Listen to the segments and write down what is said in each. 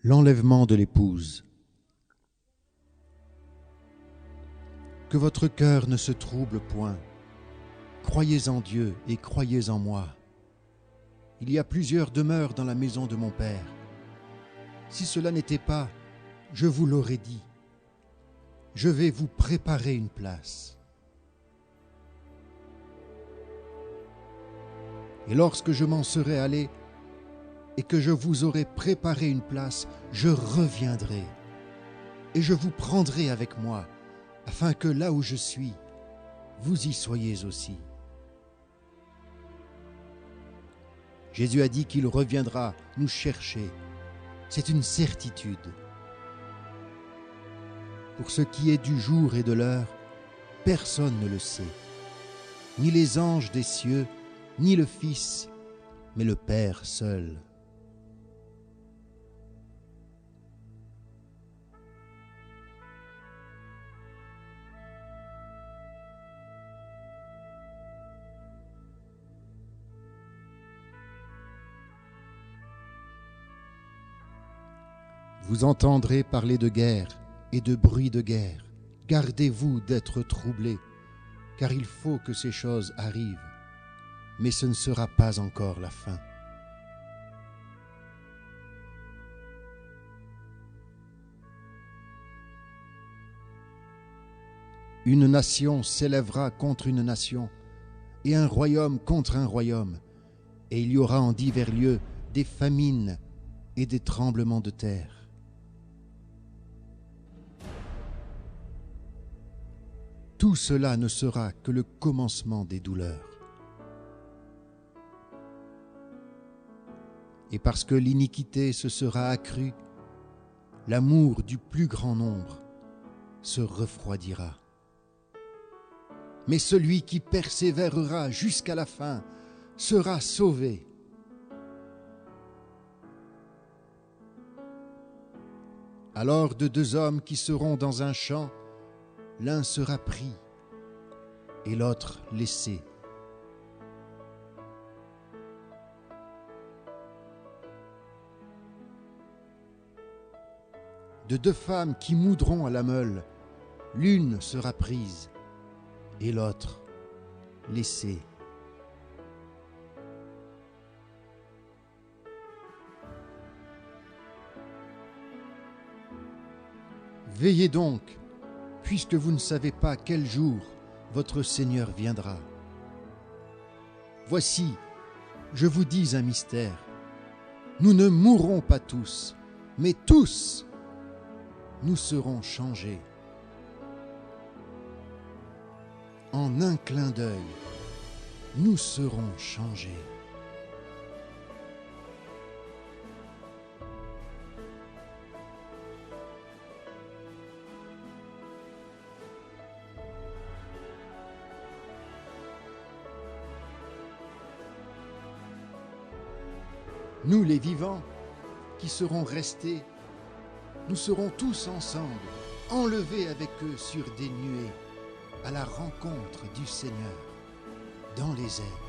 L'enlèvement de l'épouse. Que votre cœur ne se trouble point. Croyez en Dieu et croyez en moi. Il y a plusieurs demeures dans la maison de mon Père. Si cela n'était pas, je vous l'aurais dit. Je vais vous préparer une place. Et lorsque je m'en serai allé et que je vous aurai préparé une place, je reviendrai et je vous prendrai avec moi, afin que là où je suis, vous y soyez aussi. Jésus a dit qu'il reviendra nous chercher. C'est une certitude. Pour ce qui est du jour et de l'heure, personne ne le sait, ni les anges des cieux, ni le Fils, mais le Père seul. Vous entendrez parler de guerre et de bruit de guerre. Gardez-vous d'être troublés, car il faut que ces choses arrivent, mais ce ne sera pas encore la fin. Une nation s'élèvera contre une nation, et un royaume contre un royaume, et il y aura en divers lieux des famines et des tremblements de terre. Tout cela ne sera que le commencement des douleurs. Et parce que l'iniquité se sera accrue, l'amour du plus grand nombre se refroidira. Mais celui qui persévérera jusqu'à la fin sera sauvé. Alors de deux hommes qui seront dans un champ, l'un sera pris et l'autre laissé. De deux femmes qui moudront à la meule, l'une sera prise et l'autre laissée. Veillez donc, puisque vous ne savez pas quel jour votre Seigneur viendra. Voici, je vous dis un mystère. Nous ne mourrons pas tous, mais tous, nous serons changés. En un clin d'œil, nous serons changés. Nous les vivants qui serons restés, nous serons tous ensemble, enlevés avec eux sur des nuées, à la rencontre du Seigneur dans les airs.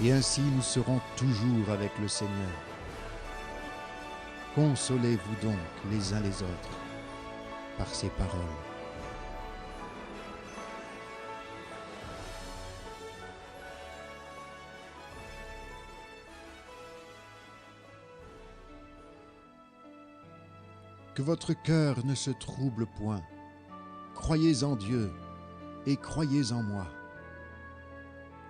Et ainsi nous serons toujours avec le Seigneur. Consolez-vous donc les uns les autres par ces paroles. Que votre cœur ne se trouble point. Croyez en Dieu et croyez en moi.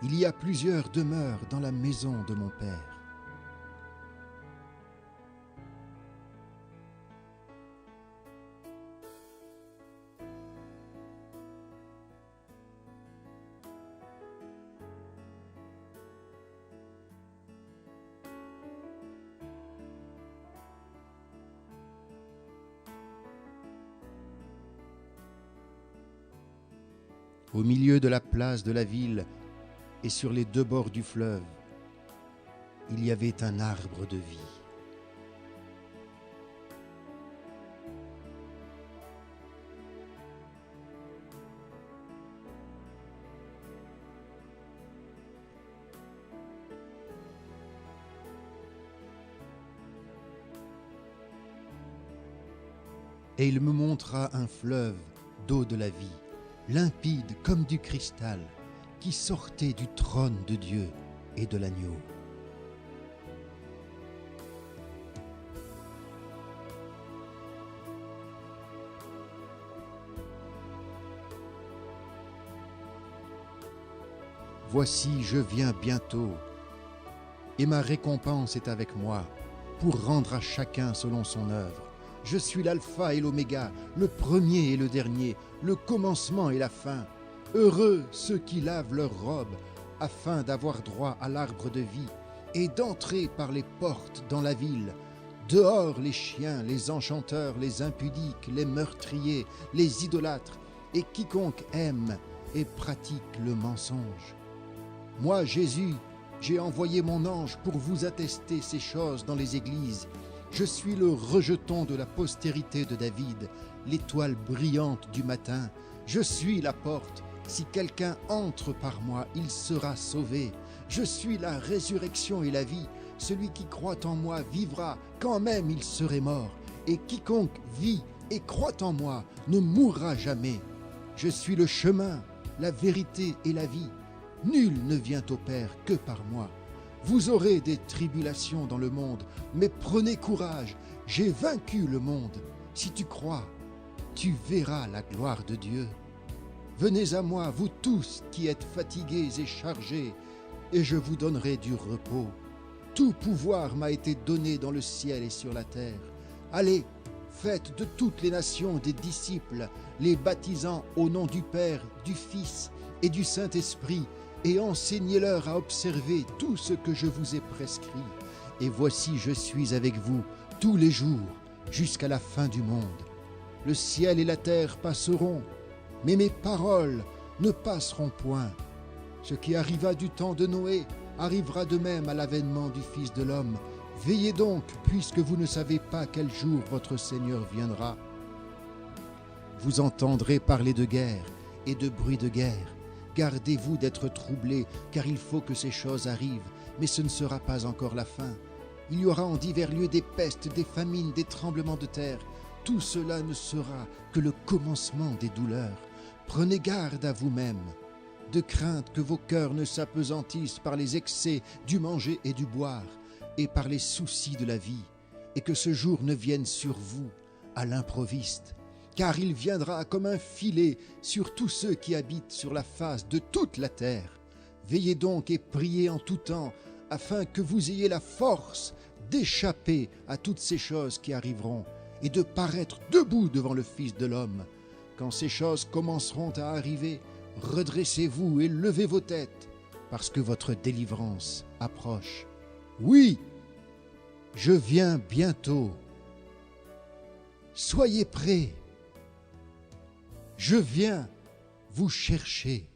Il y a plusieurs demeures dans la maison de mon Père. Au milieu de la place de la ville et sur les deux bords du fleuve, il y avait un arbre de vie. Et il me montra un fleuve d'eau de la vie, limpide comme du cristal, qui sortait du trône de Dieu et de l'agneau. Voici, je viens bientôt, et ma récompense est avec moi, pour rendre à chacun selon son œuvre. Je suis l'alpha et l'oméga, le premier et le dernier, le commencement et la fin. Heureux ceux qui lavent leurs robes, afin d'avoir droit à l'arbre de vie, et d'entrer par les portes dans la ville. Dehors les chiens, les enchanteurs, les impudiques, les meurtriers, les idolâtres, et quiconque aime et pratique le mensonge. Moi, Jésus, j'ai envoyé mon ange pour vous attester ces choses dans les églises. Je suis le rejeton de la postérité de David, l'étoile brillante du matin. Je suis la porte. Si quelqu'un entre par moi, il sera sauvé. Je suis la résurrection et la vie. Celui qui croit en moi vivra, quand même il serait mort. Et quiconque vit et croit en moi ne mourra jamais. Je suis le chemin, la vérité et la vie. Nul ne vient au Père que par moi. Vous aurez des tribulations dans le monde, mais prenez courage, j'ai vaincu le monde. Si tu crois, tu verras la gloire de Dieu. Venez à moi, vous tous qui êtes fatigués et chargés, et je vous donnerai du repos. Tout pouvoir m'a été donné dans le ciel et sur la terre. Allez, faites de toutes les nations des disciples, les baptisant au nom du Père, du Fils et du Saint-Esprit, et enseignez-leur à observer tout ce que je vous ai prescrit. Et voici, je suis avec vous tous les jours, jusqu'à la fin du monde. Le ciel et la terre passeront, mais mes paroles ne passeront point. Ce qui arriva du temps de Noé arrivera de même à l'avènement du Fils de l'homme. Veillez donc, puisque vous ne savez pas quel jour votre Seigneur viendra. Vous entendrez parler de guerre et de bruit de guerre. Gardez-vous d'être troublés, car il faut que ces choses arrivent, mais ce ne sera pas encore la fin. Il y aura en divers lieux des pestes, des famines, des tremblements de terre. Tout cela ne sera que le commencement des douleurs. Prenez garde à vous-mêmes, de crainte que vos cœurs ne s'apesantissent par les excès du manger et du boire, et par les soucis de la vie, et que ce jour ne vienne sur vous à l'improviste. Car il viendra comme un filet sur tous ceux qui habitent sur la face de toute la terre. Veillez donc et priez en tout temps, afin que vous ayez la force d'échapper à toutes ces choses qui arriveront, et de paraître debout devant le Fils de l'homme. Quand ces choses commenceront à arriver, redressez-vous et levez vos têtes, parce que votre délivrance approche. Oui, je viens bientôt. Soyez prêts. Je viens vous chercher.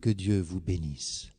Que Dieu vous bénisse.